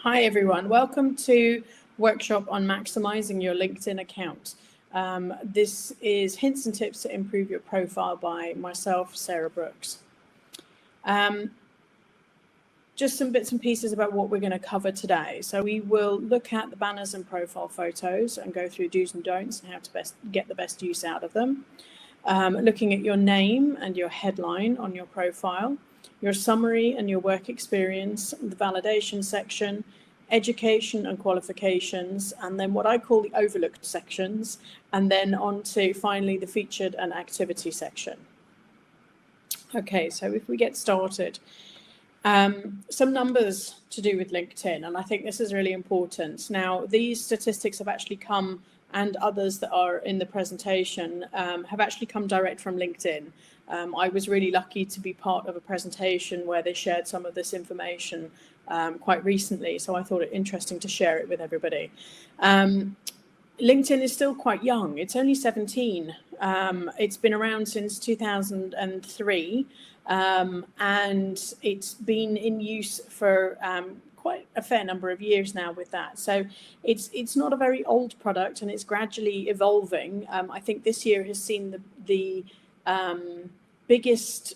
Hi everyone, welcome to workshop on maximizing your LinkedIn account. This is hints and tips to improve your profile by myself, Sarah Brooks. Just some bits and pieces about what we're going to cover today. So we will look at the banners and profile photos and go through do's and don'ts and how to get the best use out of them. Looking at your name and your headline on your profile, your summary and your work experience, the validation section, education and qualifications, and then what I call the overlooked sections, and then on to finally the featured and activity section. Okay, so if we get started, some numbers to do with LinkedIn, and I think this is really important. Now, these statistics have actually come, and others that are in the presentation have actually come direct from LinkedIn. I was really lucky to be part of a presentation where they shared some of this information quite recently, so I thought it interesting to share it with everybody. LinkedIn is still quite young. It's only 17. It's been around since 2003, and it's been in use for quite a fair number of years now with that. So it's not a very old product, and it's gradually evolving. I think this year has seen the biggest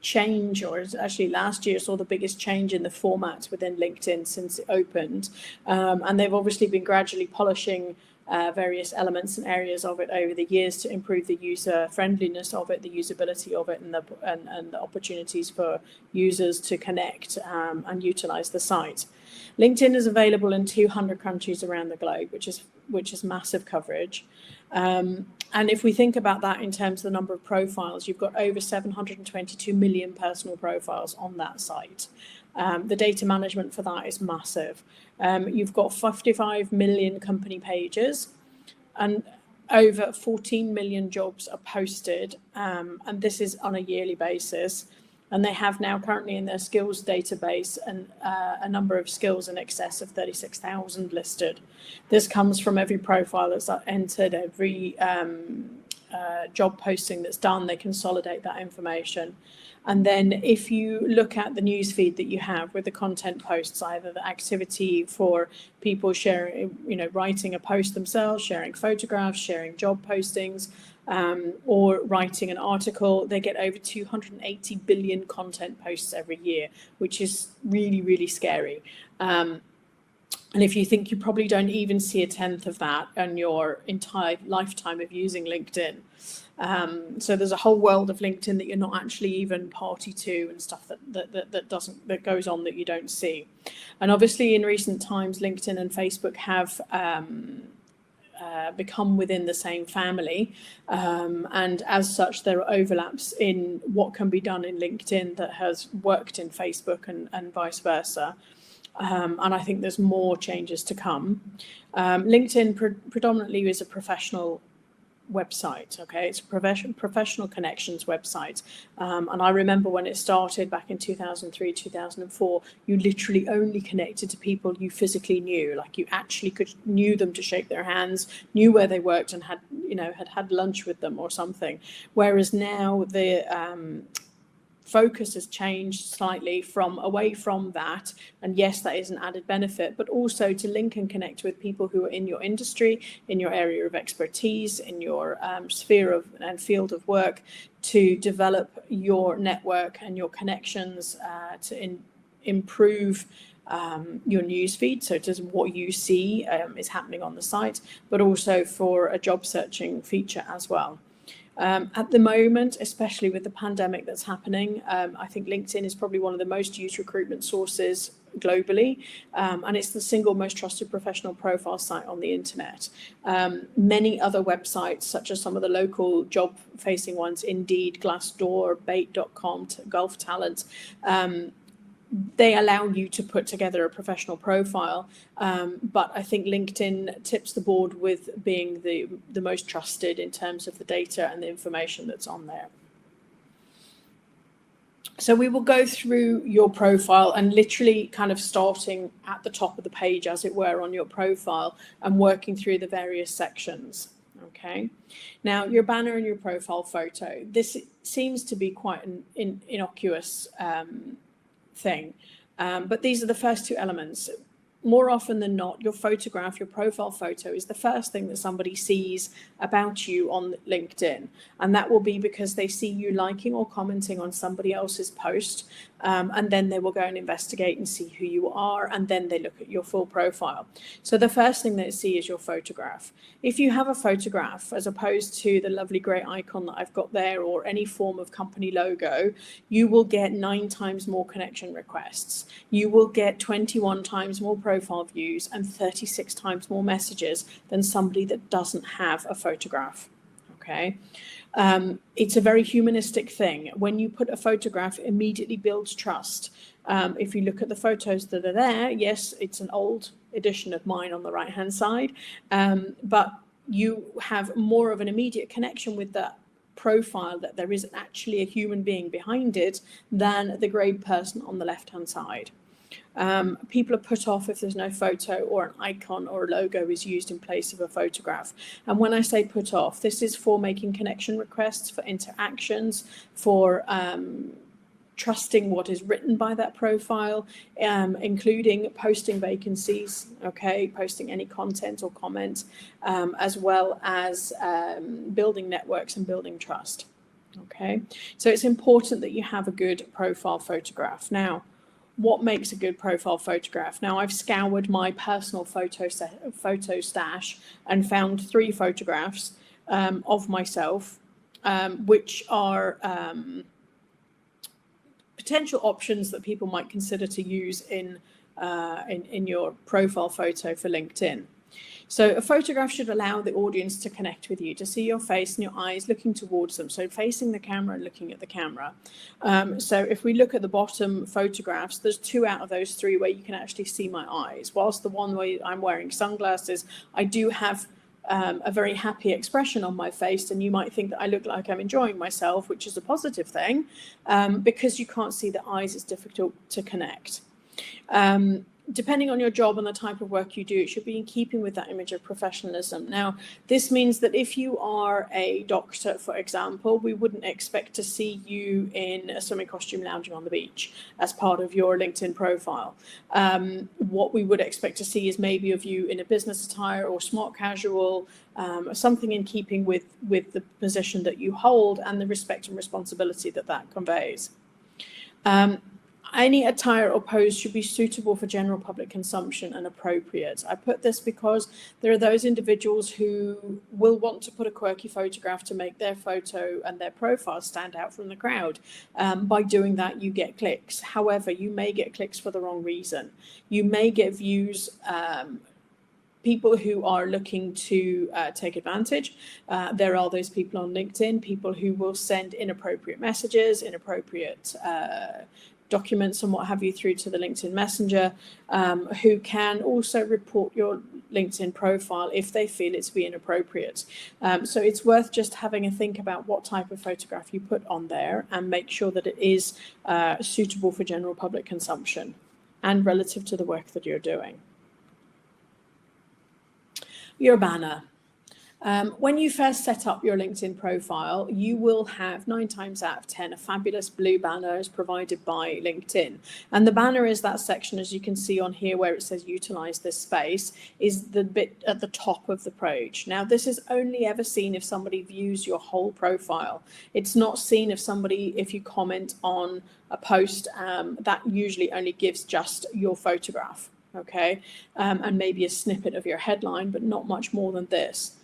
change, or actually last year saw the biggest change in the format within LinkedIn since it opened. And they've obviously been gradually polishing various elements and areas of it over the years to improve the user friendliness of it, the usability of it, and the opportunities for users to connect and utilize the site. LinkedIn is available in 200 countries around the globe, which is massive coverage. And if we think about that in terms of the number of profiles, you've got over 722 million personal profiles on that site. The data management for that is massive. You've got 55 million company pages, and over 14 million jobs are posted, and this is on a yearly basis. And they have now currently in their skills database a number of skills in excess of 36,000 listed. This comes from every profile that's entered, every job posting that's done. They consolidate that information. And then if you look at the newsfeed that you have with the content posts, either the activity for people sharing, writing a post themselves, sharing photographs, sharing job postings, or writing an article, they get over 280 billion content posts every year, which is really, really scary. And if you think you probably don't even see a tenth of that in your entire lifetime of using LinkedIn. So there's a whole world of LinkedIn that you're not actually even party to, and stuff that goes on that you don't see. And obviously in recent times, LinkedIn and Facebook have become within the same family, and as such there are overlaps in what can be done in LinkedIn that has worked in Facebook and vice versa. And I think there's more changes to come. LinkedIn predominantly is a professional website. Okay, it's a professional connections website, and I remember when it started back in 2003, 2004, you literally only connected to people you physically knew, like you actually knew them to shake their hands, knew where they worked, and had lunch with them or something. Whereas now the focus has changed slightly away from that, and yes, that is an added benefit, but also to link and connect with people who are in your industry, in your area of expertise, in your sphere and field of work, to develop your network and your connections to improve your newsfeed, so just what you see is happening on the site, but also for a job searching feature as well. At the moment, especially with the pandemic that's happening, I think LinkedIn is probably one of the most used recruitment sources globally, and it's the single most trusted professional profile site on the internet. Many other websites, such as some of the local job-facing ones, Indeed, Glassdoor, Bait.com, Gulf Talent, they allow you to put together a professional profile, but I think LinkedIn tips the board with being the most trusted in terms of the data and the information that's on there. So we will go through your profile and literally kind of starting at the top of the page, as it were, on your profile and working through the various sections. Okay, now your banner and your profile photo, this seems to be quite an innocuous thing, But these are the first two elements. More often than not, your photograph, your profile photo, is the first thing that somebody sees about you on LinkedIn. And that will be because they see you liking or commenting on somebody else's post. And then they will go and investigate and see who you are. And then they look at your full profile. So the first thing they see is your photograph. If you have a photograph, as opposed to the lovely grey icon that I've got there, or any form of company logo, you will get 9 times more connection requests. You will get 21 times more profile views and 36 times more messages than somebody that doesn't have a photograph. Okay. It's a very humanistic thing. When you put a photograph, it immediately builds trust. If you look at the photos that are there, yes, it's an old edition of mine on the right hand side, but you have more of an immediate connection with that profile, that there is actually a human being behind it, than the greyed person on the left hand side. People are put off if there's no photo or an icon or a logo is used in place of a photograph. And when I say put off, this is for making connection requests, for interactions, for trusting what is written by that profile, including posting vacancies, okay, posting any content or comment, as well as building networks and building trust. Okay, so it's important that you have a good profile photograph. Now, what makes a good profile photograph? Now, I've scoured my personal photo stash and found 3 photographs of myself, which are potential options that people might consider to use in your profile photo for LinkedIn. So a photograph should allow the audience to connect with you, to see your face and your eyes looking towards them. So facing the camera and looking at the camera. So if we look at the bottom photographs, there's 2 out of those 3 where you can actually see my eyes. Whilst the one where I'm wearing sunglasses, I do have a very happy expression on my face, and you might think that I look like I'm enjoying myself, which is a positive thing, because you can't see the eyes, it's difficult to connect. Depending on your job and the type of work you do, it should be in keeping with that image of professionalism. Now, this means that if you are a doctor, for example, we wouldn't expect to see you in a swimming costume lounging on the beach as part of your LinkedIn profile. What we would expect to see is maybe of you in a business attire or smart casual, something in keeping with the position that you hold and the respect and responsibility that that conveys. Any attire or pose should be suitable for general public consumption and appropriate. I put this because there are those individuals who will want to put a quirky photograph to make their photo and their profile stand out from the crowd. By doing that, you get clicks. However, you may get clicks for the wrong reason. You may get views, people who are looking to take advantage. There are those people on LinkedIn, people who will send inappropriate messages, inappropriate documents and what have you through to the LinkedIn Messenger, who can also report your LinkedIn profile if they feel it to be inappropriate. So it's worth just having a think about what type of photograph you put on there and make sure that it is suitable for general public consumption and relative to the work that you're doing. Your banner. When you first set up your LinkedIn profile, you will have 9 times out of 10 a fabulous blue banner is provided by LinkedIn. And the banner is that section, as you can see on here, where it says utilize this space, is the bit at the top of the page. Now, this is only ever seen if somebody views your whole profile. It's not seen if you comment on a post, that usually only gives just your photograph, okay? And maybe a snippet of your headline, but not much more than this.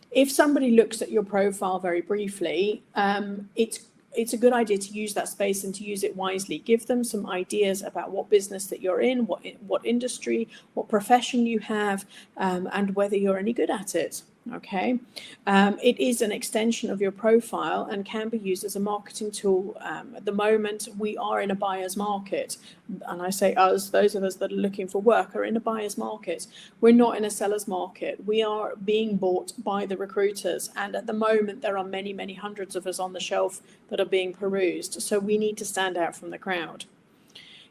If somebody looks at your profile very briefly, it's a good idea to use that space and to use it wisely. Give them some ideas about what business that you're in, what industry, what profession you have, and whether you're any good at it. Okay, it is an extension of your profile and can be used as a marketing tool. At the moment, we are in a buyer's market, and I say us, those of us that are looking for work are in a buyer's market. We're not in a seller's market. We are being bought by the recruiters, and at the moment there are many, many hundreds of us on the shelf that are being perused, so we need to stand out from the crowd.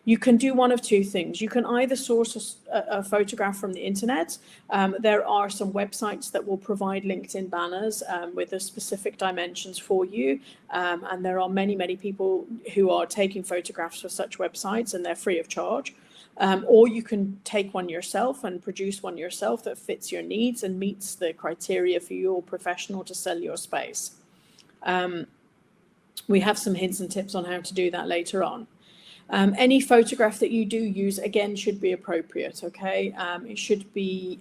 You can do one of two things. You can either source a photograph from the internet. There are some websites that will provide LinkedIn banners with the specific dimensions for you. And there are many, many people who are taking photographs for such websites, and they're free of charge. Or you can take one yourself and produce one yourself that fits your needs and meets the criteria for your professional to sell your space. We have some hints and tips on how to do that later on. Any photograph that you do use, again, should be appropriate, okay? It should be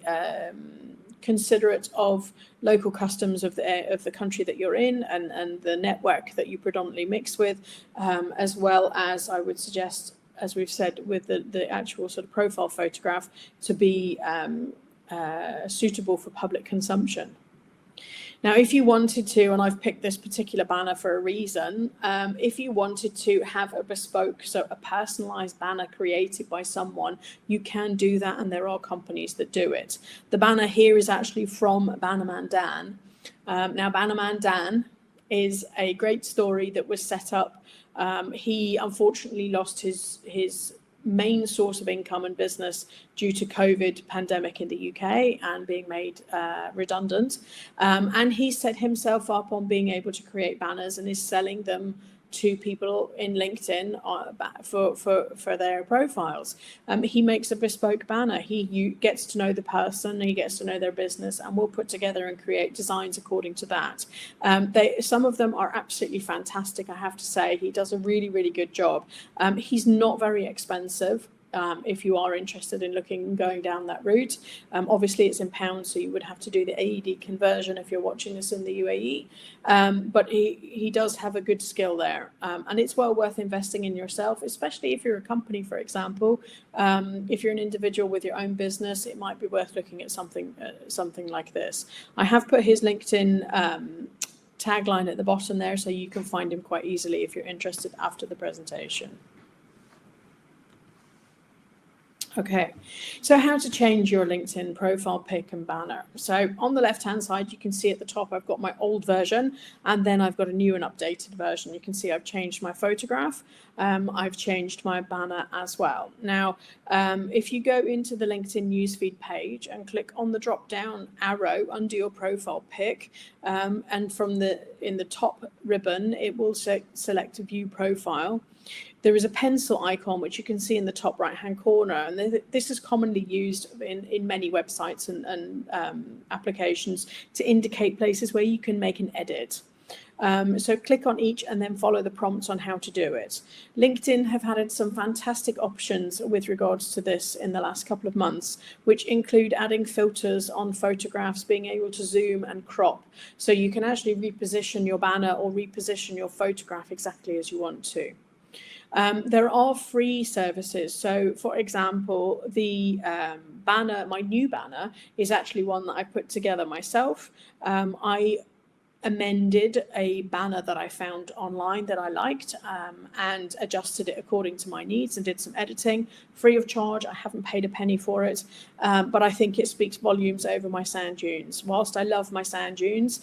considerate of local customs of the country that you're in and the network that you predominantly mix with, as well as, I would suggest, as we've said, with the actual sort of profile photograph, to be suitable for public consumption. Now, if you wanted to, and I've picked this particular banner for a reason, if you wanted to have a bespoke, so a personalized banner created by someone, you can do that, and there are companies that do it. The banner here is actually from Bannerman Dan. Now, Bannerman Dan is a great story that was set up. He unfortunately lost his main source of income and business due to COVID pandemic in the UK and being made redundant. And he set himself up on being able to create banners and is selling them to people in LinkedIn for their profiles. He makes a bespoke banner. He gets to know the person, he gets to know their business, and we'll put together and create designs according to that. Some of them are absolutely fantastic, I have to say. He does a really, really good job. He's not very expensive. If you are interested in going down that route. Obviously it's in pounds, so you would have to do the AED conversion if you're watching this in the UAE, but he does have a good skill there, and it's well worth investing in yourself, especially if you're a company, for example. If you're an individual with your own business, it might be worth looking at something like this. I have put his LinkedIn tagline at the bottom there, so you can find him quite easily if you're interested after the presentation. Okay, so how to change your LinkedIn profile pic and banner. So on the left-hand side, you can see at the top, I've got my old version, and then I've got a new and updated version. You can see I've changed my photograph. I've changed my banner as well. Now, if you go into the LinkedIn newsfeed page and click on the drop-down arrow under your profile pic, and in the top ribbon, it will select View Profile. There is a pencil icon, which you can see in the top right-hand corner, and this is commonly used in many websites and applications to indicate places where you can make an edit. So click on each and then follow the prompts on how to do it. LinkedIn have added some fantastic options with regards to this in the last couple of months, which include adding filters on photographs, being able to zoom and crop. So you can actually reposition your banner or reposition your photograph exactly as you want to. There are free services. So, for example, the banner, my new banner, is actually one that I put together myself. I amended a banner that I found online that I liked and adjusted it according to my needs and did some editing free of charge. I haven't paid a penny for it, but I think it speaks volumes over my sand dunes. Whilst I love my sand dunes,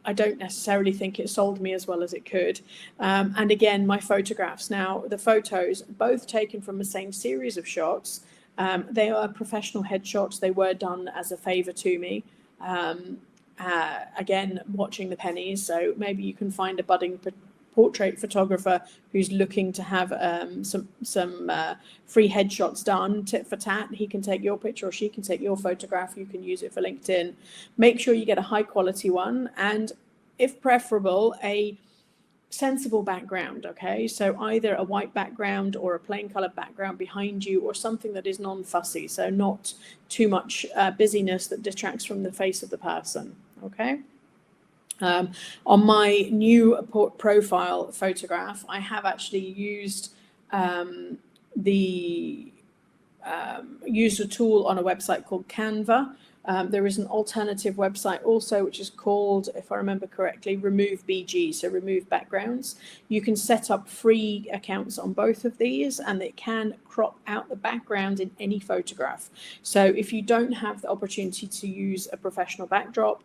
I don't necessarily think it sold me as well as it could. And again, my photographs now, the photos, both taken from the same series of shots. They are professional headshots. They were done as a favor to me. Again, watching the pennies. So maybe you can find a budding portrait photographer who's looking to have some free headshots done, tit for tat. He can take your picture or she can take your photograph. You can use it for LinkedIn. Make sure you get a high quality one, and if preferable, a sensible background. Okay, so either a white background or a plain colored background behind you, or something that is non-fussy, so not too much busyness that detracts from the face of the person. Okay. On my new profile photograph, I have actually used used a tool on a website called Canva. There is an alternative website also, which is called, if I remember correctly, Remove BG, so remove backgrounds. You can set up free accounts on both of these, and it can crop out the background in any photograph. So if you don't have the opportunity to use a professional backdrop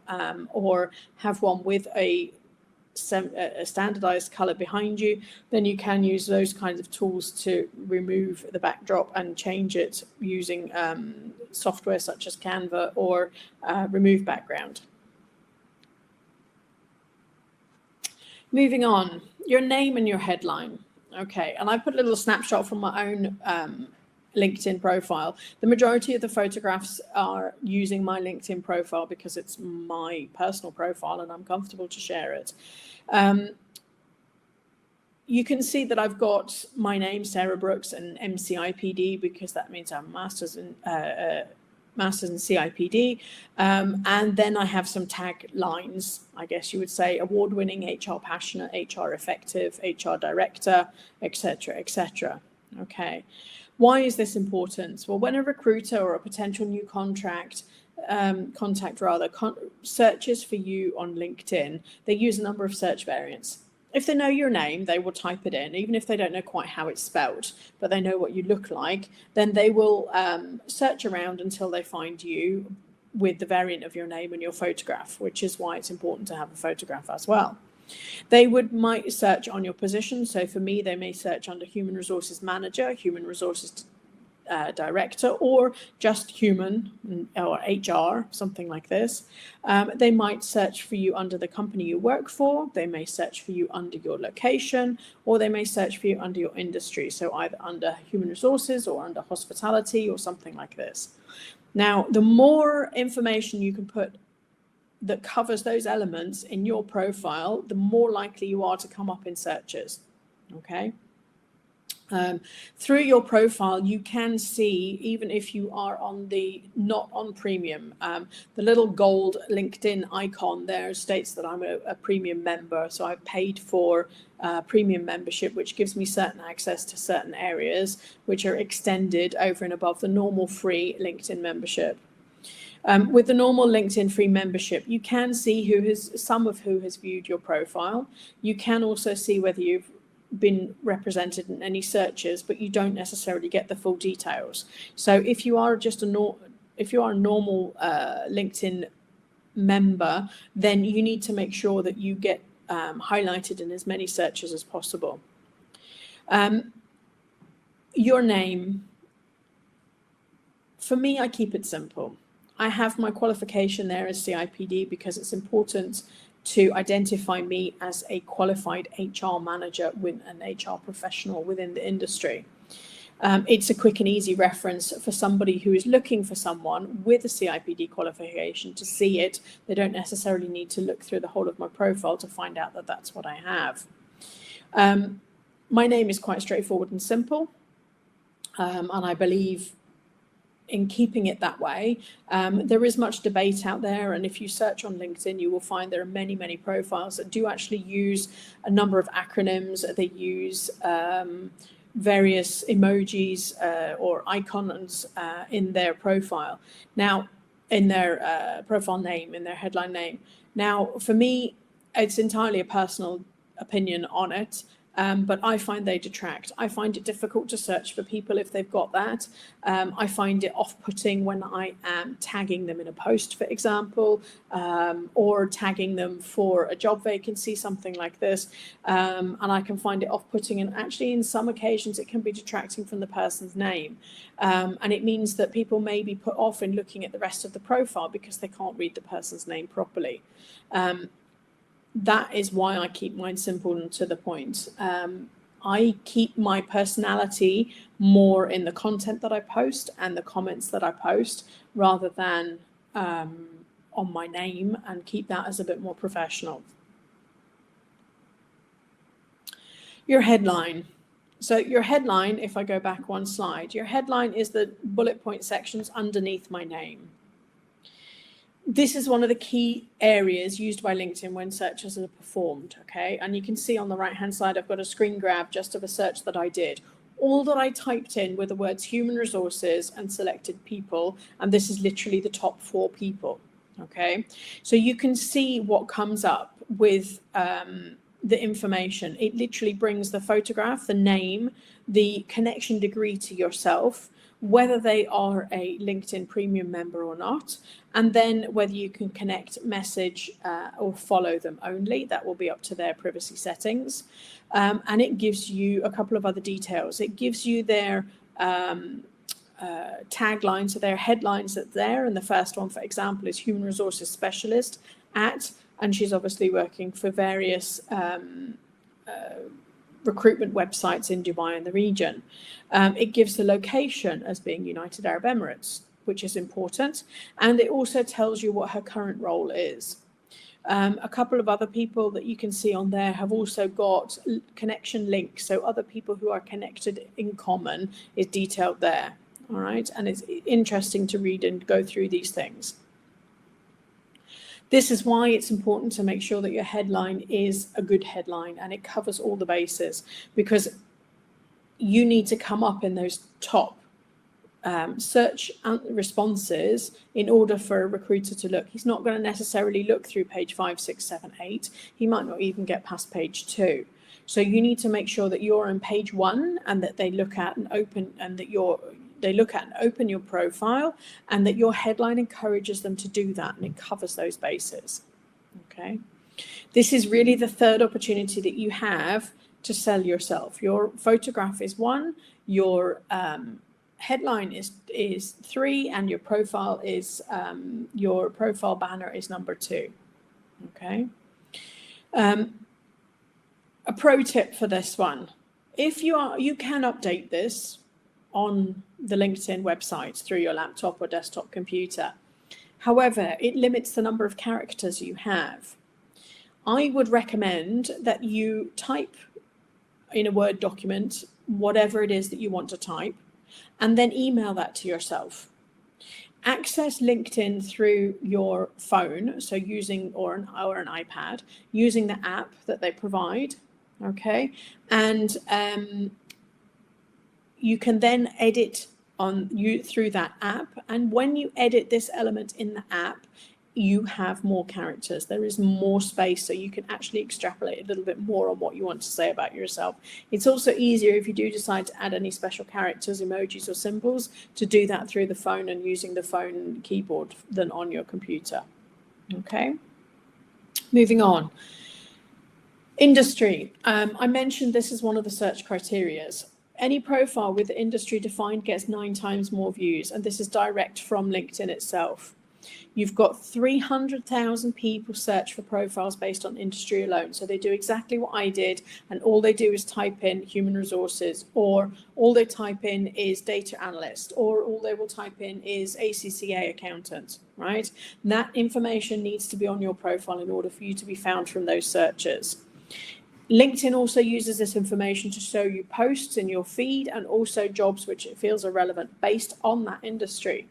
or have one with a a standardized color behind you, then you can use those kinds of tools to remove the backdrop and change it using software such as Canva or remove background. Moving on, your name and your headline. Okay, and I put a little snapshot from my own LinkedIn profile. The majority of the photographs are using my LinkedIn profile because it's my personal profile and I'm comfortable to share it. You can see that I've got my name, Sarah Brooks, and MCIPD, because that means I'm master's in CIPD. And then I have some tag lines, I guess you would say: award-winning, HR passionate, HR effective, HR director, etc., etc. Okay. Why is this important? Well, when a recruiter or a potential new contact searches for you on LinkedIn, they use a number of search variants. If they know your name, they will type it in, even if they don't know quite how it's spelled, but they know what you look like, then they will search around until they find you with the variant of your name and your photograph, which is why it's important to have a photograph as well. They might search on your position. So for me, they may search under human resources manager, human resources director, or just human or HR, something like this. They might search for you under the company you work for. They may search for you under your location, or they may search for you under your industry. So either under human resources or under hospitality or something like this. Now, the more information you can put that covers those elements in your profile, the more likely you are to come up in searches. Okay. Through your profile, you can see, even if you are on not on premium, the little gold LinkedIn icon there states that I'm a premium member. So I've paid for premium membership, which gives me certain access to certain areas, which are extended over and above the normal free LinkedIn membership. With the normal LinkedIn free membership, you can see some of who has viewed your profile. You can also see whether you've been represented in any searches, but you don't necessarily get the full details. So if you are just a normal LinkedIn member, then you need to make sure that you get highlighted in as many searches as possible. Your name. For me, I keep it simple. I have my qualification there as CIPD because it's important to identify me as a qualified HR manager with an HR professional within the industry. It's a quick and easy reference for somebody who is looking for someone with a CIPD qualification to see it. They don't necessarily need to look through the whole of my profile to find out that that's what I have. My name is quite straightforward and simple, and I believe in keeping it that way. There is much debate out there, and if you search on LinkedIn, you will find there are many, many profiles that do actually use a number of acronyms. They use various emojis or icons in their profile. Now, in their profile name, in their headline name. Now, for me, it's entirely a personal opinion on it. But I find they detract. I find it difficult to search for people if they've got that. I find it off-putting when I am tagging them in a post, for example, or tagging them for a job vacancy, something like this. And I can find it off-putting. And actually, in some occasions, it can be detracting from the person's name. And it means that people may be put off in looking at the rest of the profile because they can't read the person's name properly. That is why I keep mine simple and to the point. I keep my personality more in the content that I post and the comments that I post rather than on my name, and keep that as a bit more professional. Your headline. So your headline, if I go back one slide, your headline is the bullet point sections underneath my name. This is one of the key areas used by LinkedIn when searches are performed, okay? And you can see on the right-hand side, I've got a screen grab just of a search that I did. All that I typed in were the words human resources and selected people, and this is literally the top 4 people, okay? So you can see what comes up with the information. It literally brings the photograph, the name, the connection degree to yourself, whether they are a LinkedIn premium member or not, and then whether you can connect, message, or follow them only. That will be up to their privacy settings. And it gives you a couple of other details. It gives you their taglines, so their headlines that's there. And the first one, for example, is Human Resources Specialist at, and she's obviously working for various recruitment websites in Dubai and the region. It gives the location as being United Arab Emirates, which is important. And it also tells you what her current role is. A couple of other people that you can see on there have also got connection links. So other people who are connected in common is detailed there. All right. And it's interesting to read and go through these things. This is why it's important to make sure that your headline is a good headline and it covers all the bases, because you need to come up in those top search responses in order for a recruiter to look. He's not going to necessarily look through page 5, 6, 7, 8. He might not even get past page 2. So you need to make sure that you're on page 1 and that they look at and open, and that they look at and open your profile, and that your headline encourages them to do that and it covers those bases. Okay. This is really the third opportunity that you have to sell yourself. Your photograph is 1, your headline is 3, and your profile is your profile banner is number 2. Okay. A pro tip for this one: if you can update this on the LinkedIn website through your laptop or desktop computer. However, it limits the number of characters you have. I would recommend that you type in a Word document whatever it is that you want to type, and then email that to yourself. Access LinkedIn through your phone, so using or an iPad, using the app that they provide. Okay, and you can then edit through that app, and when you edit this element in the app, you have more characters. There is more space, so you can actually extrapolate a little bit more on what you want to say about yourself. It's also easier if you do decide to add any special characters, emojis or symbols, to do that through the phone and using the phone keyboard than on your computer. Okay, moving on. Industry. I mentioned this is one of the search criterias. Any profile with the industry defined gets 9 times more views, and this is direct from LinkedIn itself. You've got 300,000 people search for profiles based on industry alone. So they do exactly what I did, and all they do is type in human resources, or all they type in is data analyst, or all they will type in is ACCA accountant, right? And that information needs to be on your profile in order for you to be found from those searches. LinkedIn also uses this information to show you posts in your feed and also jobs which it feels are relevant based on that industry.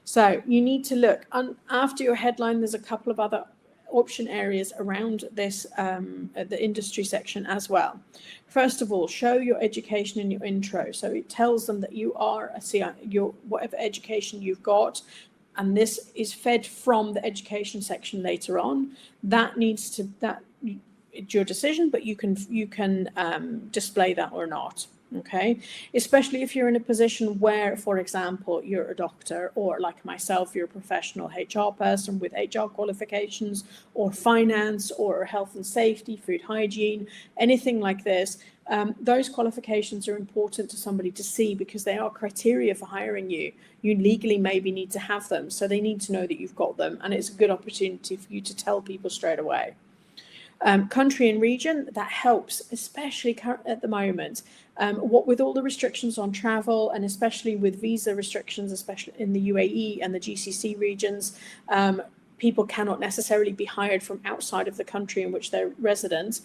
So you need to look after your headline. There's a couple of other option areas around this the industry section as well. First of all, show your education in your intro. So it tells them that you are your whatever education you've got, and this is fed from the education section later on. It's your decision, but you can display that or not. Okay, especially if you're in a position where, for example, you're a doctor, or like myself, you're a professional HR person with HR qualifications, or finance, or health and safety, food hygiene, anything like this. Those qualifications are important to somebody to see because they are criteria for hiring you. You legally maybe need to have them, so they need to know that you've got them, and it's a good opportunity for you to tell people straight away. Country and region, that helps, especially at the moment. What with all the restrictions on travel, and especially with visa restrictions, especially in the UAE and the GCC regions, people cannot necessarily be hired from outside of the country in which they're resident,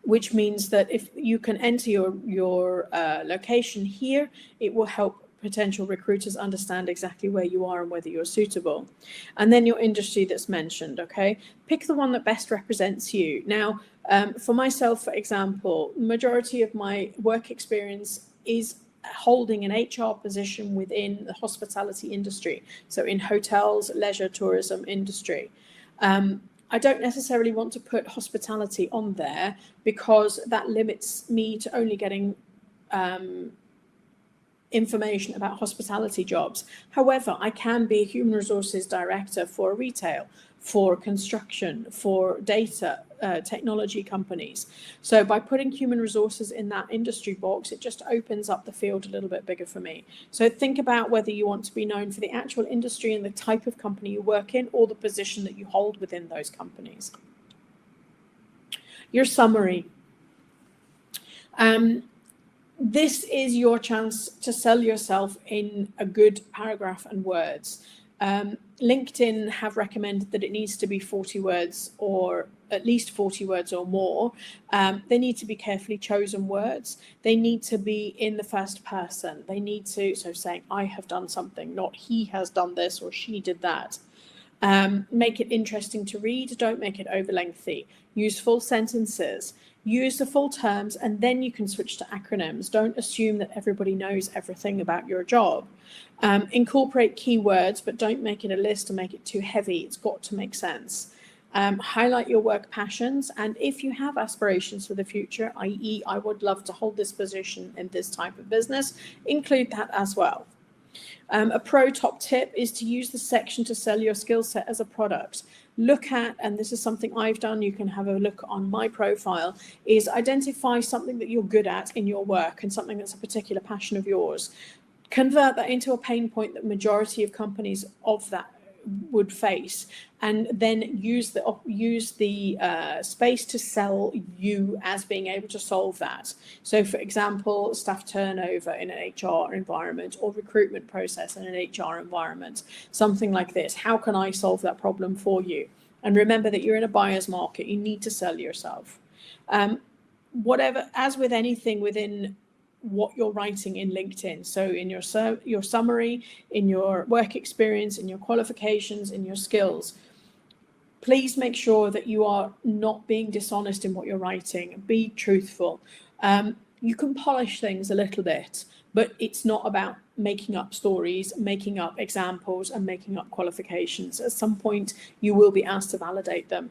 which means that if you can enter your location here, it will help potential recruiters understand exactly where you are and whether you're suitable. And then your industry that's mentioned. Okay, pick the one that best represents you. Now, for myself, for example, the majority of my work experience is holding an HR position within the hospitality industry, so in hotels, leisure, tourism industry. I don't necessarily want to put hospitality on there because that limits me to only getting information about hospitality jobs. However, I can be a human resources director for retail, for construction, for data, technology companies. So by putting human resources in that industry box, it just opens up the field a little bit bigger for me. So think about whether you want to be known for the actual industry and the type of company you work in, or the position that you hold within those companies. Your summary. This is your chance to sell yourself in a good paragraph and words. LinkedIn have recommended that it needs to be 40 words, or at least 40 words or more. They need to be carefully chosen words. They need to be in the first person. They need to, so saying, I have done something, not he has done this or she did that. Make it interesting to read. Don't make it over lengthy. Use full sentences. Use the full terms, and then you can switch to acronyms. Don't assume that everybody knows everything about your job. Incorporate keywords, but don't make it a list or make it too heavy. It's got to make sense. Highlight your work passions, and if you have aspirations for the future, i.e. I would love to hold this position in this type of business, include that as well. A pro top tip is to use the section to sell your skill set as a product. Look at, and this is something I've done, you can have a look on my profile, is identify something that you're good at in your work and something that's a particular passion of yours. Convert that into a pain point that majority of companies of that would face, and then use the space to sell you as being able to solve that. So for example, staff turnover in an HR environment, or recruitment process in an HR environment, something like this. How can I solve that problem for you? And remember that you're in a buyer's market. You need to sell yourself. Whatever, as with anything within what you're writing in LinkedIn. So in your summary, in your work experience, in your qualifications, in your skills, please make sure that you are not being dishonest in what you're writing. Be truthful. You can polish things a little bit, but it's not about making up stories, making up examples, and making up qualifications. At some point, you will be asked to validate them.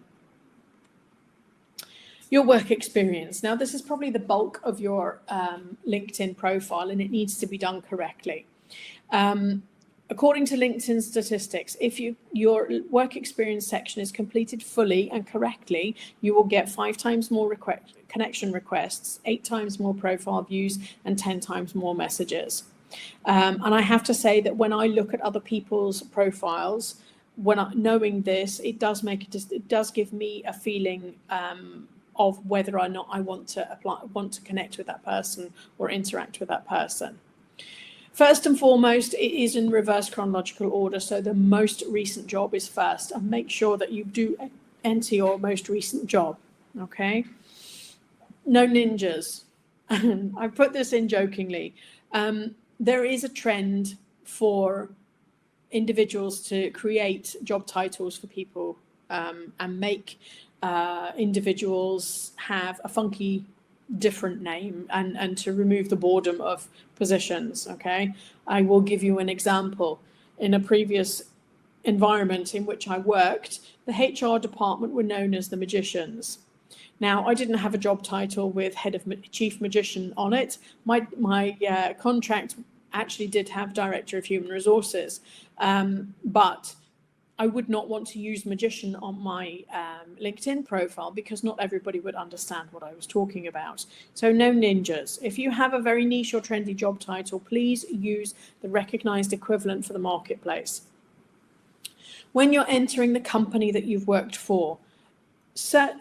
Your work experience. Now, this is probably the bulk of your LinkedIn profile, and it needs to be done correctly. According to LinkedIn statistics, if your work experience section is completed fully and correctly, you will get 5 times more connection requests, 8 times more profile views, and 10 times more messages. And I have to say that when I look at other people's profiles, knowing this, it does give me a feeling of whether or not I want to connect with that person or interact with that person. First and foremost, it is in reverse chronological order. So the most recent job is first, and make sure that you do enter your most recent job. Okay. No ninjas. I put this in jokingly. There is a trend for individuals to create job titles for people and make individuals have a funky different name, and to remove the boredom of positions. Okay, I will give you an example. In a previous environment in which I worked, the HR department were known as the magicians. Now, I didn't have a job title with chief magician on it. My contract actually did have director of human resources, but I would not want to use magician on my LinkedIn profile, because not everybody would understand what I was talking about. So no ninjas. If you have a very niche or trendy job title, please use the recognized equivalent for the marketplace. When you're entering the company that you've worked for,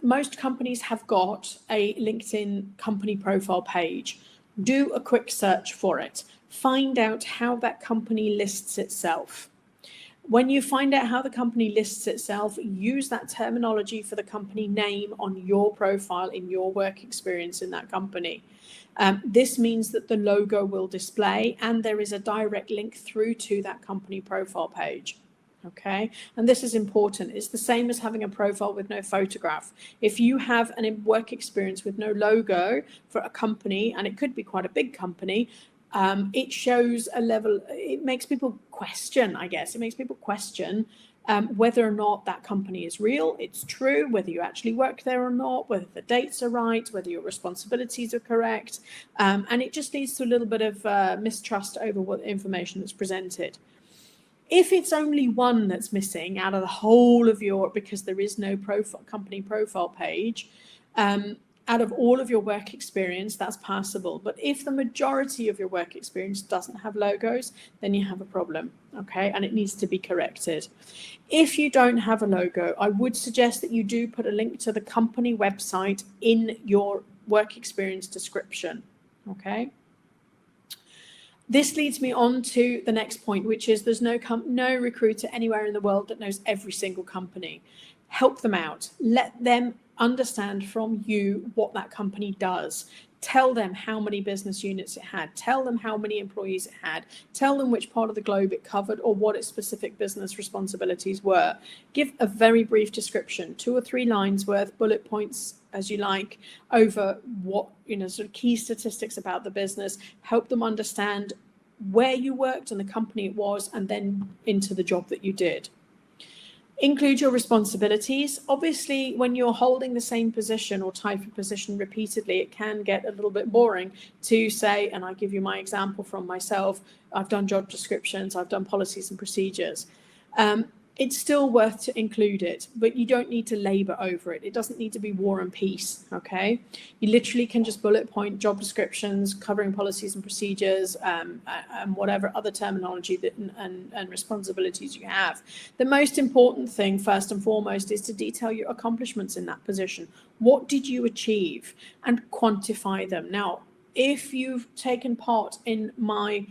most companies have got a LinkedIn company profile page. Do a quick search for it. Find out how that company lists itself. When you find out how the company lists itself, use that terminology for the company name on your profile in your work experience in that company. This means that the logo will display, and there is a direct link through to that company profile page. Okay, and this is important. It's the same as having a profile with no photograph. If you have a work experience with no logo for a company, and it could be quite a big company, it shows a level, it makes people question, I guess. It makes people question whether or not that company is real, it's true, whether you actually work there or not, whether the dates are right, whether your responsibilities are correct. And it just leads to a little bit of mistrust over what information that's presented. If it's only one that's missing out of the whole of your, because there is no company profile page, out of all of your work experience, that's passable. But if the majority of your work experience doesn't have logos, then you have a problem, okay? And it needs to be corrected. If you don't have a logo, I would suggest that you do put a link to the company website in your work experience description, okay? This leads me on to the next point, which is there's no recruiter anywhere in the world that knows every single company. Help them out. Let them understand from you what that company does. Tell them how many business units it had. Tell them how many employees it had. Tell them which part of the globe it covered or what its specific business responsibilities were. Give a very brief description, 2 or 3 lines worth, bullet points as you like, over what, sort of key statistics about the business. Help them understand where you worked and the company it was, and then into the job that you did. Include your responsibilities. Obviously, when you're holding the same position or type of position repeatedly, it can get a little bit boring to say, and I give you my example from myself, I've done job descriptions, I've done policies and procedures. It's still worth to include it, but you don't need to labor over it. It doesn't need to be war and peace, okay? You literally can just bullet point job descriptions, covering policies and procedures, and whatever other terminology and responsibilities you have. The most important thing, first and foremost, is to detail your accomplishments in that position. What did you achieve? And quantify them. Now, if you've taken part in my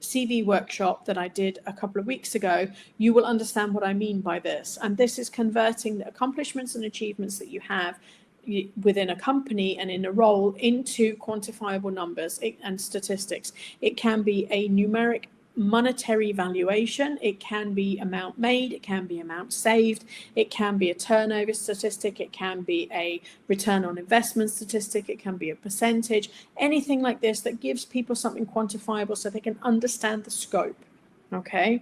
CV workshop that I did a couple of weeks ago, you will understand what I mean by this. And this is converting the accomplishments and achievements that you have within a company and in a role into quantifiable numbers and statistics. It can be a numeric monetary valuation, it can be amount made, it can be amount saved, it can be a turnover statistic, it can be a return on investment statistic, it can be a percentage, anything like this that gives people something quantifiable so they can understand the scope, okay?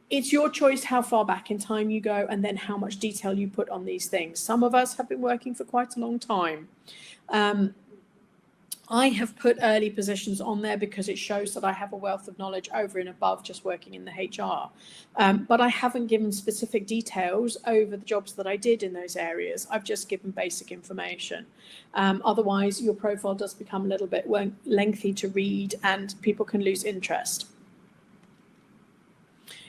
It's your choice how far back in time you go and then how much detail you put on these things. Some of us have been working for quite a long time. I have put early positions on there because it shows that I have a wealth of knowledge over and above just working in the HR. But I haven't given specific details over the jobs that I did in those areas. I've just given basic information. Otherwise, your profile does become a little bit lengthy to read and people can lose interest.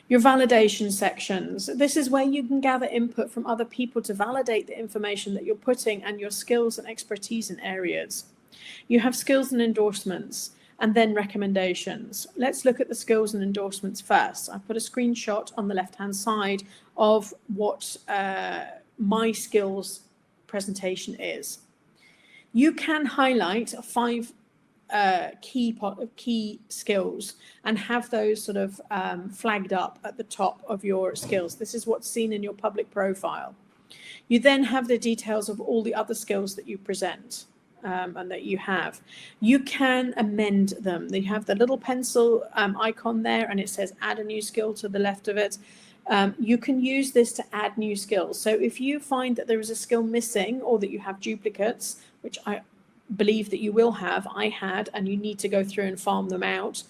Your validation sections. This is where you can gather input from other people to validate the information that you're putting and your skills and expertise in areas. You have skills and endorsements and then recommendations. Let's look at the skills and endorsements first. I put a screenshot on the left-hand side of what my skills presentation is. You can highlight 5 key skills and have those sort of flagged up at the top of your skills. This is what's seen in your public profile. You then have the details of all the other skills that you present. And that you have. You can amend them. You have the little pencil icon there and it says add a new skill to the left of it. You can use this to add new skills. So if you find that there is a skill missing or that you have duplicates, which I believe that you will have, I had, and you need to go through and farm them out,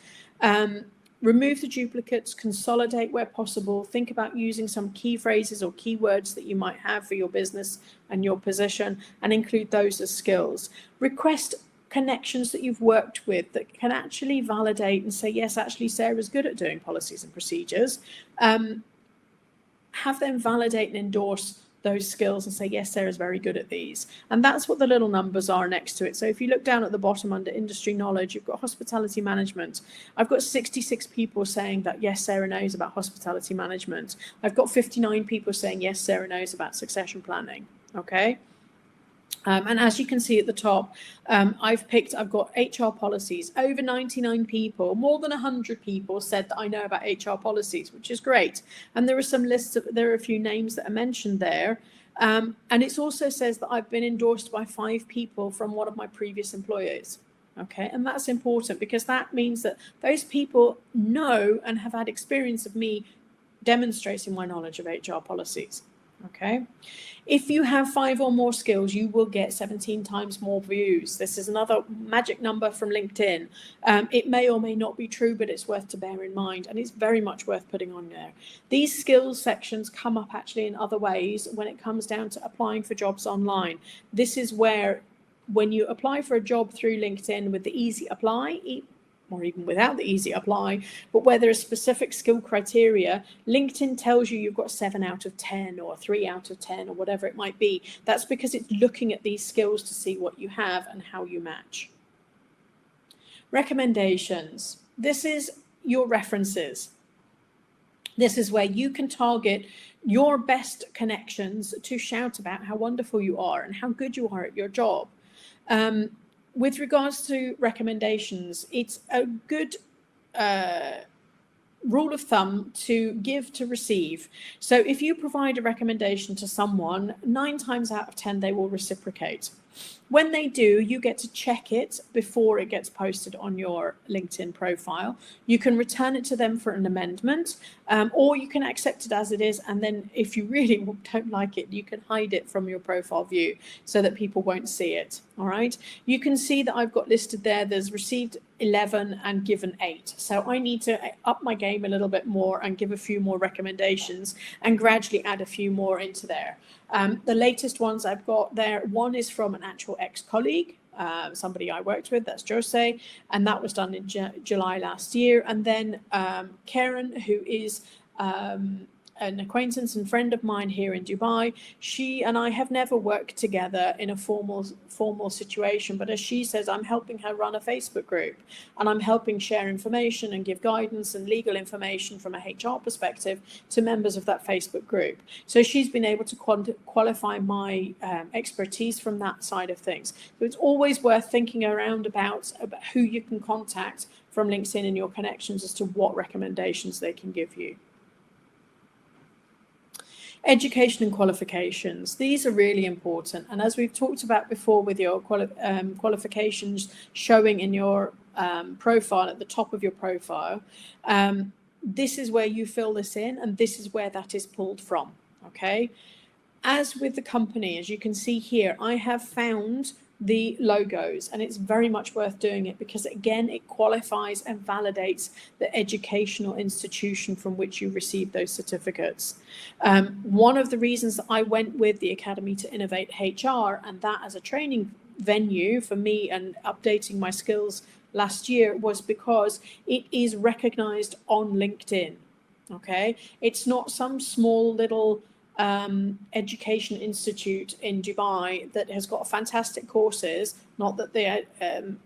remove the duplicates, consolidate where possible, think about using some key phrases or keywords that you might have for your business and your position and include those as skills. Request connections that you've worked with that can actually validate and say, yes, actually Sarah's good at doing policies and procedures. Have them validate and endorse those skills and say, yes, Sarah's very good at these. And that's what the little numbers are next to it. So if you look down at the bottom under industry knowledge, you've got hospitality management. I've got 66 people saying that, yes, Sarah knows about hospitality management. I've got 59 people saying, yes, Sarah knows about succession planning. Okay. And as you can see at the top, I've got HR policies. Over 99 people, more than 100 people said that I know about HR policies, which is great. And there are some lists there are a few names that are mentioned there. And it also says that I've been endorsed by 5 people from one of my previous employers. Okay, and that's important because that means that those people know and have had experience of me demonstrating my knowledge of HR policies. Okay. If you have 5 or more skills, you will get 17 times more views. This is another magic number from LinkedIn. It may or may not be true, but it's worth to bear in mind, and it's very much worth putting on there. These skills sections come up actually in other ways when it comes down to applying for jobs online. This is where, when you apply for a job through LinkedIn with the easy apply, or even without the easy apply, but where there is specific skill criteria, LinkedIn tells you you've got 7 out of 10 or 3 out of 10 or whatever it might be. That's because it's looking at these skills to see what you have and how you match. Recommendations. This is your references. This is where you can target your best connections to shout about how wonderful you are and how good you are at your job. With regards to recommendations, it's a good rule of thumb to give to receive. So if you provide a recommendation to someone, 9 times out of 10 they will reciprocate. When they do, you get to check it before it gets posted on your LinkedIn profile. You can return it to them for an amendment, or you can accept it as it is. And then if you really don't like it, you can hide it from your profile view so that people won't see it. All right. You can see that I've got listed there. There's received 11 and given 8. So I need to up my game a little bit more and give a few more recommendations and gradually add a few more into there. The latest ones I've got there, one is from an actual ex-colleague, somebody I worked with, that's Jose, and that was done in July last year. And then Karen, who is an acquaintance and friend of mine here in Dubai, she and I have never worked together in a formal situation, but as she says, I'm helping her run a Facebook group, and I'm helping share information and give guidance and legal information from a HR perspective to members of that Facebook group. So she's been able to qualify my expertise from that side of things. So it's always worth thinking around about who you can contact from LinkedIn in your connections as to what recommendations they can give you. Education and qualifications. These are really important. And as we've talked about before with your qualifications showing in your profile, at the top of your profile, this is where you fill this in, and this is where that is pulled from. Okay. As with the company, as you can see here, I have found the logos, and it's very much worth doing it because, again, it qualifies and validates the educational institution from which you receive those certificates. One of the reasons that I went with the Academy to Innovate HR and that as a training venue for me and updating my skills last year was because it is recognized on LinkedIn. Okay, it's not some small little education institute in Dubai that has got fantastic courses. Not that the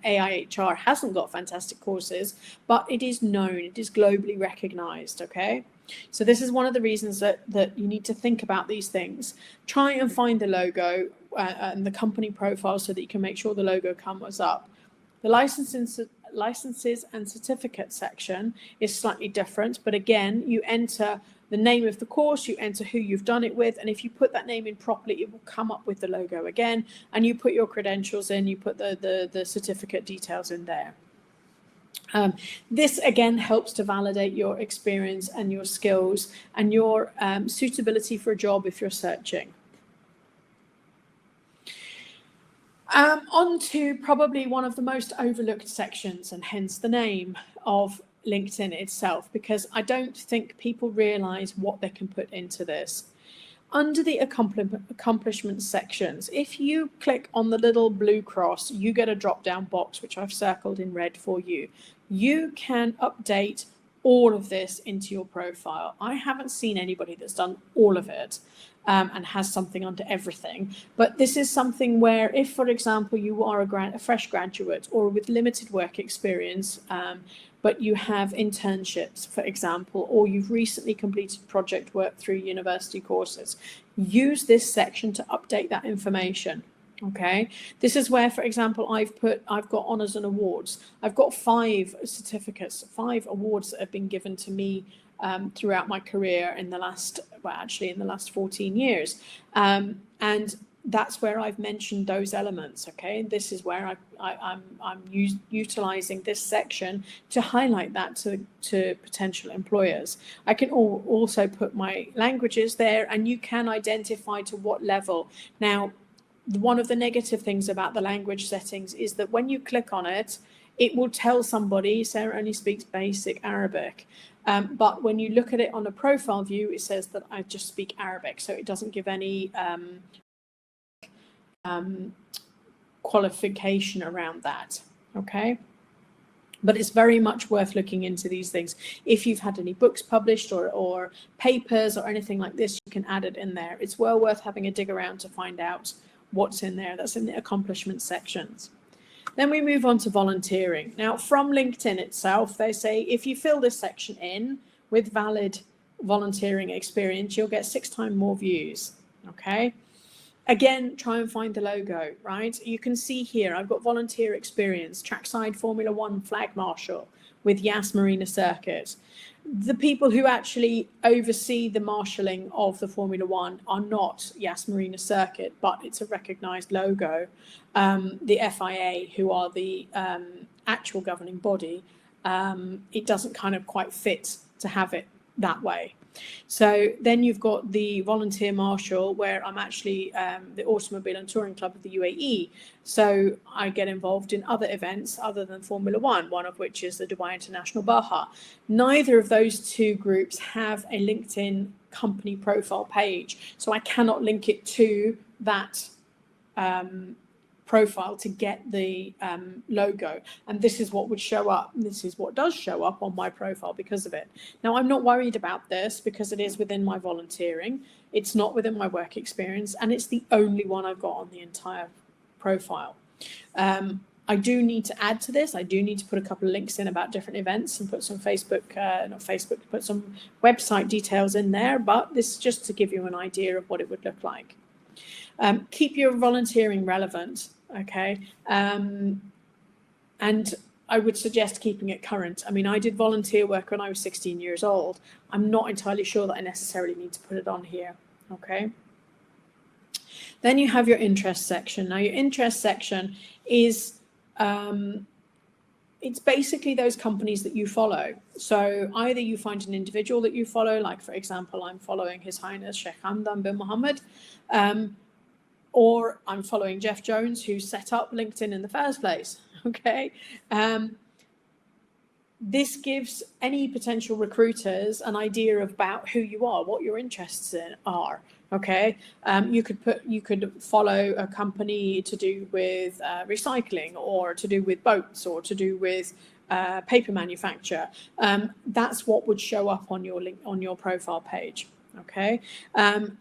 AIHR hasn't got fantastic courses, but it is known, it is globally recognized. Okay, so this is one of the reasons that you need to think about these things. Try and find the logo and the company profile so that you can make sure the logo comes up. The licenses and certificates section is slightly different, but again, you enter the name of the course, you enter who you've done it with, and if you put that name in properly, it will come up with the logo again, and you put your credentials in, you put the certificate details in there. This again helps to validate your experience and your skills and your suitability for a job if you're searching. On to probably one of the most overlooked sections, and hence the name of LinkedIn itself, because I don't think people realize what they can put into this. Under the accomplishment sections, if you click on the little blue cross, you get a drop-down box, which I've circled in red for you. You can update all of this into your profile. I haven't seen anybody that's done all of it and has something under everything. But this is something where if, for example, you are a fresh graduate or with limited work experience, but you have internships, for example, or you've recently completed project work through university courses, use this section to update that information. Okay, this is where, for example, I've got honours and awards. I've got 5 certificates, 5 awards that have been given to me throughout my career in the last 14 years. And that's where I've mentioned those elements. Okay, this is where I'm utilizing this section to highlight that to potential employers. I can also put my languages there, and you can identify to what level. Now, one of the negative things about the language settings is that when you click on it, it will tell somebody Sarah only speaks basic Arabic. But when you look at it on a profile view, it says that I just speak Arabic. So it doesn't give any qualification around that. Okay. But it's very much worth looking into these things. If you've had any books published or papers or anything like this, you can add it in there. It's well worth having a dig around to find out what's in there. That's in the accomplishment sections. Then we move on to volunteering. Now, from LinkedIn itself, they say if you fill this section in with valid volunteering experience, you'll get 6 times more views. Okay. Again, try and find the logo, right? You can see here, I've got volunteer experience, trackside Formula One flag marshal with Yas Marina Circuit. The people who actually oversee the marshalling of the Formula One are not Yas Marina Circuit, but it's a recognized logo. The FIA, who are the actual governing body, it doesn't kind of quite fit to have it that way. So then you've got the volunteer marshal, where I'm actually the Automobile and Touring Club of the UAE. So I get involved in other events other than Formula One, one of which is the Dubai International Baha. Neither of those two groups have a LinkedIn company profile page. So I cannot link it to that profile to get the logo, and this is what would show up. This is what does show up on my profile because of it. Now, I'm not worried about this because it is within my volunteering. It's not within my work experience, and it's the only one I've got on the entire profile. I do need to add to this. I do need to put a couple of links in about different events and put some put some website details in there, but this is just to give you an idea of what it would look like. Keep your volunteering relevant, okay? And I would suggest keeping it current. I mean, I did volunteer work when I was 16 years old. I'm not entirely sure that I necessarily need to put it on here, okay? Then you have your interest section. Now, your interest section is, it's basically those companies that you follow. So either you find an individual that you follow, like, for example, I'm following His Highness Sheikh Hamdan bin Mohammed, or I'm following Jeff Jones, who set up LinkedIn in the first place, okay? This gives any potential recruiters an idea about who you are, what your interests are, okay? You could follow a company to do with recycling, or to do with boats, or to do with paper manufacture. That's what would show up on your profile page. Okay.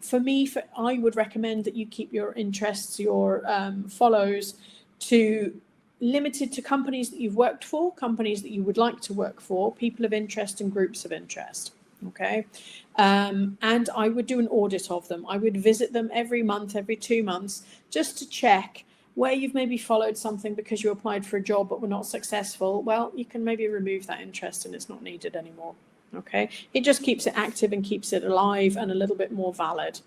For me, I would recommend that you keep your interests, your follows, limited to companies that you've worked for, companies that you would like to work for, people of interest and groups of interest. Okay. And I would do an audit of them. I would visit them every month, every 2 months, just to check where you've maybe followed something because you applied for a job but were not successful. Well, you can maybe remove that interest and it's not needed anymore. Okay, it just keeps it active and keeps it alive and a little bit more valid.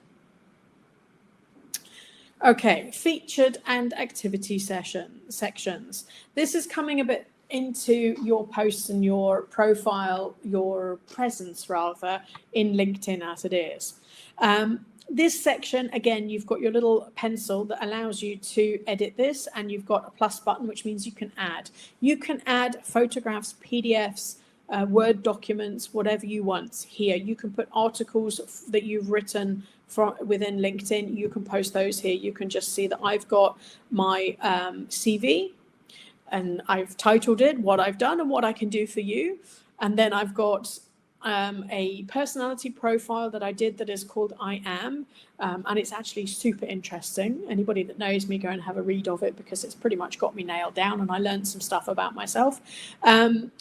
Okay, featured and activity sections. This is coming a bit into your posts and your profile, your presence rather, in LinkedIn as it is. This section, again, you've got your little pencil that allows you to edit this, and you've got a plus button, which means you can add. You can add photographs, PDFs, Word documents, whatever you want here. You can put articles that you've written within LinkedIn. You can post those here. You can just see that I've got my CV, and I've titled it what I've done and what I can do for you. And then I've got a personality profile that I did that is called I Am, and it's actually super interesting. Anybody that knows me, go and have a read of it, because it's pretty much got me nailed down and I learned some stuff about myself.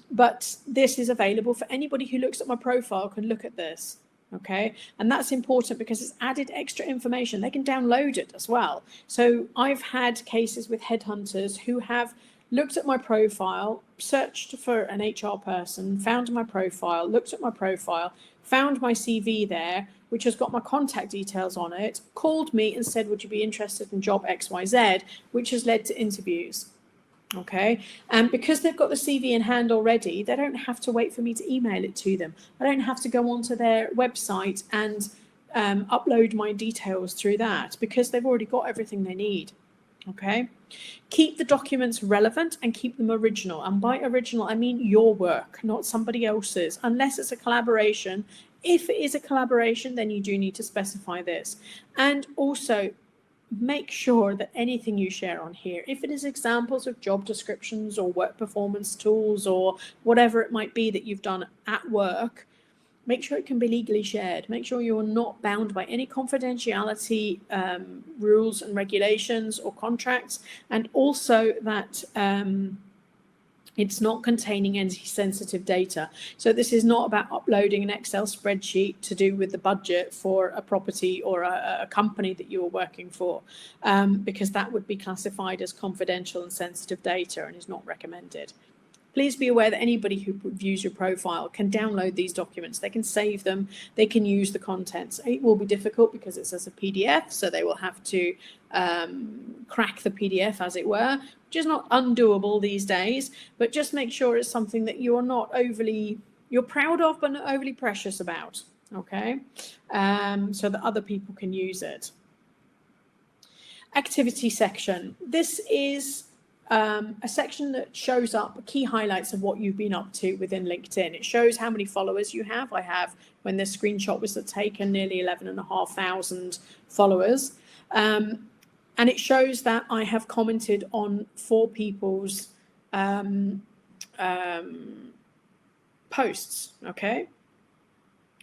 But this is available for anybody who looks at my profile, can look at this. Okay, and that's important because it's added extra information. They can download it as well. So I've had cases with headhunters who have looked at my profile, searched for an HR person, found my profile, looked at my profile, found my CV there, which has got my contact details on it, called me and said, would you be interested in job XYZ, which has led to interviews. Okay, and because they've got the CV in hand already, they don't have to wait for me to email it to them. I don't have to go onto their website and upload my details through that, because they've already got everything they need. Okay, keep the documents relevant and keep them original. And by original, I mean your work, not somebody else's, unless it's a collaboration. If it is a collaboration, then you do need to specify this. And also, make sure that anything you share on here, if it is examples of job descriptions or work performance tools or whatever it might be that you've done at work, make sure it can be legally shared. Make sure you're not bound by any confidentiality rules and regulations or contracts, and also that it's not containing any sensitive data. So this is not about uploading an Excel spreadsheet to do with the budget for a property or a company that you are working for, because that would be classified as confidential and sensitive data and is not recommended. Please be aware that anybody who views your profile can download these documents. They can save them. They can use the contents. It will be difficult because it's as a PDF, so they will have to crack the PDF, as it were, which is not undoable these days. But just make sure it's something that you're not overly, you're proud of, but not overly precious about. Okay, so that other people can use it. Activity section. This is a section that shows up key highlights of what you've been up to within LinkedIn. It shows how many followers you have. I have, when this screenshot was taken, nearly 11,500 followers. And it shows that I have commented on 4 people's posts, okay?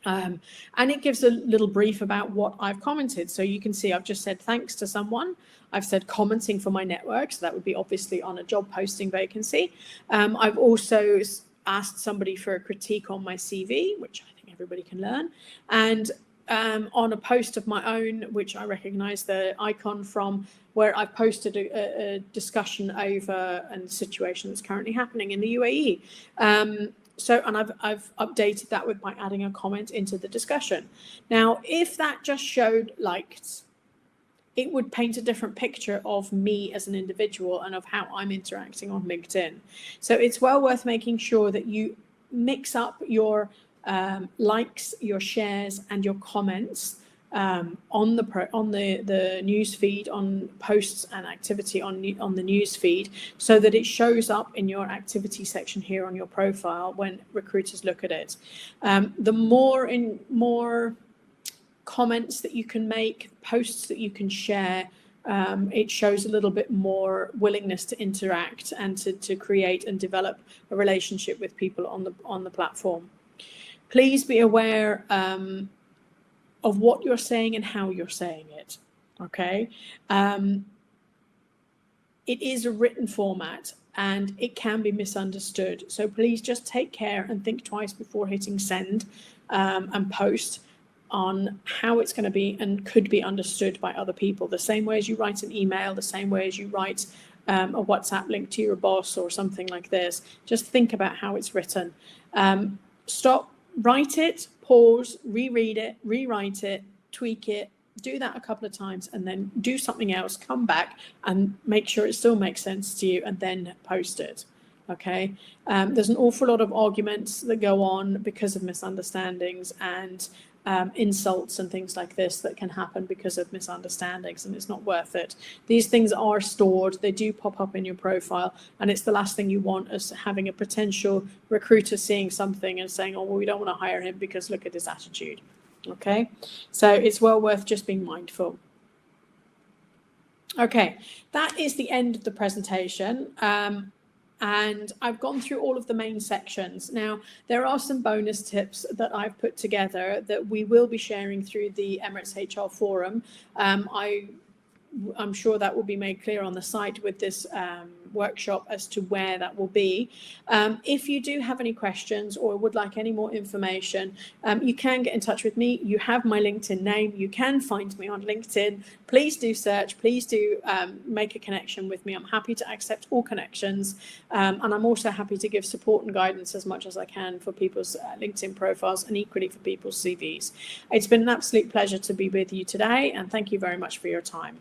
And it gives a little brief about what I've commented. So you can see I've just said thanks to someone. I've said commenting for my network. So that would be obviously on a job posting vacancy. I've also asked somebody for a critique on my CV, which I think everybody can learn. And on a post of my own, which I recognize the icon from, where I posted a discussion over a situation that's currently happening in the UAE. And I've updated that by adding a comment into the discussion. Now, if that just showed likes, it would paint a different picture of me as an individual and of how I'm interacting on LinkedIn. So it's well worth making sure that you mix up your likes, your shares, and your comments on the news feed, on posts and activity on the news feed, so that it shows up in your activity section here on your profile when recruiters look at it. The more comments that you can make, posts that you can share, it shows a little bit more willingness to interact and to create and develop a relationship with people on the platform. Please be aware of what you're saying and how you're saying it, okay? It is a written format and it can be misunderstood. So please just take care and think twice before hitting send and post on how it's going to be and could be understood by other people. The same way as you write an email, the same way as you write a WhatsApp link to your boss or something like this. Just think about how it's written. Stop, write it, pause, reread it, rewrite it, tweak it, do that a couple of times, and then do something else, come back and make sure it still makes sense to you, and then post it. Okay, there's an awful lot of arguments that go on because of misunderstandings and insults and things like this that can happen because of misunderstandings, and it's not worth it. These things are stored, they do pop up in your profile, and it's the last thing you want as having a potential recruiter seeing something and saying, oh, well, we don't want to hire him because look at his attitude. Okay, so it's well worth just being mindful. Okay, that is the end of the presentation. And I've gone through all of the main sections. Now, there are some bonus tips that I've put together that we will be sharing through the Emirates HR Forum. I I'm sure that will be made clear on the site with this workshop as to where that will be. If you do have any questions or would like any more information, you can get in touch with me. You have my LinkedIn name. You can find me on LinkedIn. Please do search. Please do make a connection with me. I'm happy to accept all connections. And I'm also happy to give support and guidance as much as I can for people's LinkedIn profiles and equally for people's CVs. It's been an absolute pleasure to be with you today, and thank you very much for your time.